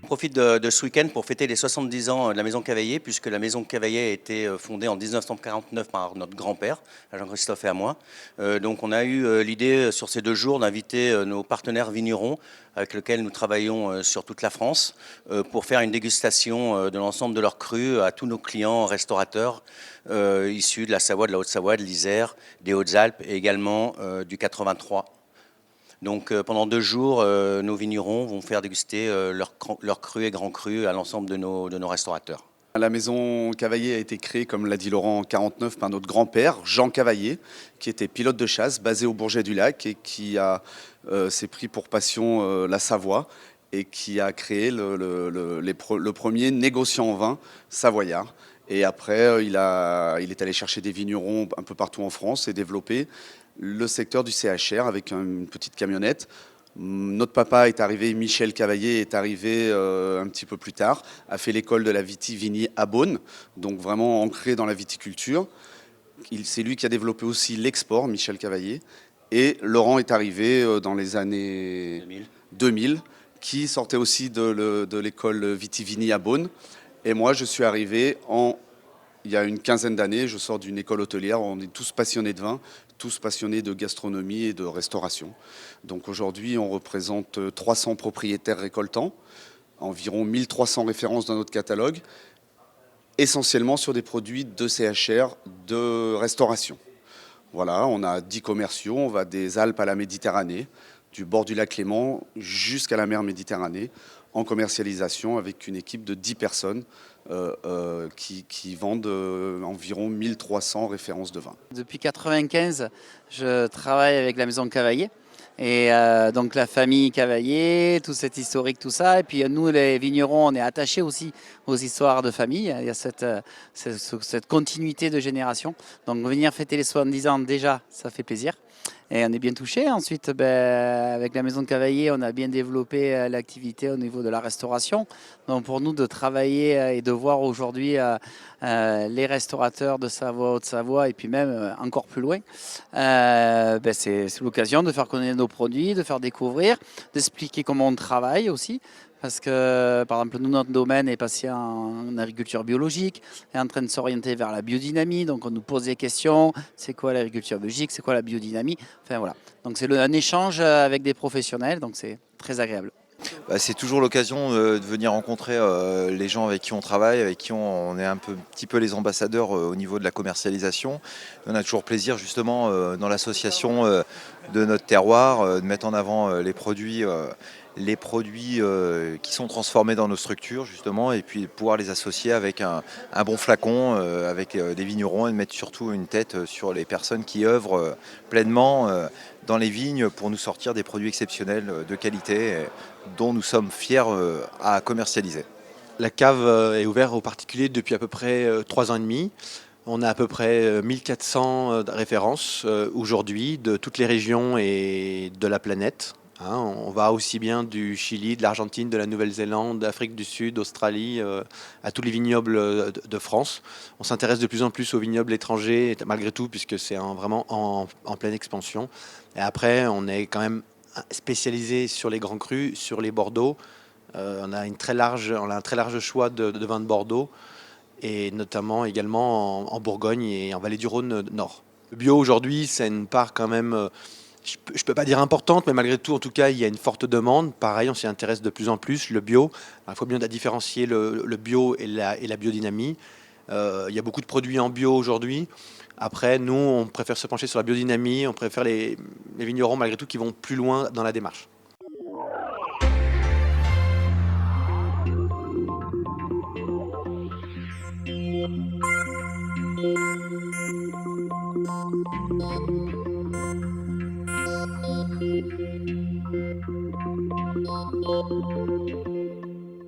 On profite de ce week-end pour fêter les 70 ans de la Maison Cavaillé, puisque la Maison Cavaillé a été fondée en 1949 par notre grand-père, Jean-Christophe et à moi. Donc on a eu l'idée sur ces 2 jours d'inviter nos partenaires vignerons avec lesquels nous travaillons sur toute la France pour faire une dégustation de l'ensemble de leurs crus à tous nos clients restaurateurs issus de la Savoie, de la Haute-Savoie, de l'Isère, des Hautes-Alpes et également du 83. Donc pendant 2 jours, nos vignerons vont faire déguster leurs crus et grands crus à l'ensemble de nos restaurateurs. La maison Cavaillé a été créée, comme l'a dit Laurent, en 1949 par notre grand-père, Jean Cavaillé, qui était pilote de chasse basé au Bourget-du-Lac et qui s'est pris pour passion la Savoie et qui a créé le premier négociant en vin savoyard. Et après, il est allé chercher des vignerons un peu partout en France et développer le secteur du CHR avec une petite camionnette. Notre papa est arrivé, Michel Cavaillé est arrivé un petit peu plus tard, a fait l'école de la Vitivini à Beaune, donc vraiment ancré dans la viticulture. C'est lui qui a développé aussi l'export, Michel Cavaillé. Et Laurent est arrivé dans les années 2000 qui sortait aussi de l'école Vitivini à Beaune. Et moi, je suis arrivé il y a une quinzaine d'années, je sors d'une école hôtelière, on est tous passionnés de vin, tous passionnés de gastronomie et de restauration. Donc aujourd'hui, on représente 300 propriétaires récoltants, environ 1300 références dans notre catalogue, essentiellement sur des produits de CHR, de restauration. Voilà, on a 10 commerciaux, on va des Alpes à la Méditerranée, du bord du lac Léman jusqu'à la mer Méditerranée, en commercialisation avec une équipe de 10 personnes qui vendent environ 1300 références de vin. Depuis 1995, je travaille avec la Maison Cavaillé. Et donc la famille Cavaillé, tout cet historique, tout ça. Et puis nous, les vignerons, on est attachés aussi aux histoires de famille. Il y a cette continuité de génération. Donc venir fêter les 70 ans, déjà, ça fait plaisir. Et on est bien touchés. Ensuite, avec la Maison Cavaillé, on a bien développé l'activité au niveau de la restauration. Donc pour nous, de travailler et de voir aujourd'hui les restaurateurs de Savoie, Haute-Savoie et puis même encore plus loin, c'est l'occasion de faire connaître nos produits, de faire découvrir, d'expliquer comment on travaille aussi. Parce que, par exemple, nous, notre domaine est passé en agriculture biologique, est en train de s'orienter vers la biodynamie. Donc, on nous pose des questions. C'est quoi l'agriculture biologique? C'est quoi la biodynamie? Enfin, voilà. Donc, c'est un échange avec des professionnels. Donc, c'est très agréable. C'est toujours l'occasion de venir rencontrer les gens avec qui on travaille, avec qui on est petit peu les ambassadeurs au niveau de la commercialisation. On a toujours plaisir justement dans l'association de notre terroir de mettre en avant les produits qui sont transformés dans nos structures justement, et puis pouvoir les associer avec un bon flacon, avec des vignerons, et de mettre surtout une tête sur les personnes qui œuvrent pleinement dans les vignes pour nous sortir des produits exceptionnels de qualité dont nous sommes fiers à commercialiser. La cave est ouverte aux particuliers depuis à peu près 3 ans et demi. On a à peu près 1400 références aujourd'hui de toutes les régions et de la planète. On va aussi bien du Chili, de l'Argentine, de la Nouvelle-Zélande, d'Afrique du Sud, d'Australie, à tous les vignobles de France. On s'intéresse de plus en plus aux vignobles étrangers, malgré tout, puisque c'est vraiment en pleine expansion. Et après, on est quand même spécialisé sur les grands crus, sur les Bordeaux. On a un très large choix de vins de Bordeaux, et notamment également en Bourgogne et en Vallée du Rhône Nord. Le bio aujourd'hui, c'est une part quand même... je peux pas dire importante, mais malgré tout, en tout cas, il y a une forte demande. Pareil, on s'y intéresse de plus en plus. Le bio, il faut bien différencier le bio et la biodynamie. Il y a beaucoup de produits en bio aujourd'hui. Après, nous, on préfère se pencher sur la biodynamie. On préfère les vignerons, malgré tout, qui vont plus loin dans la démarche.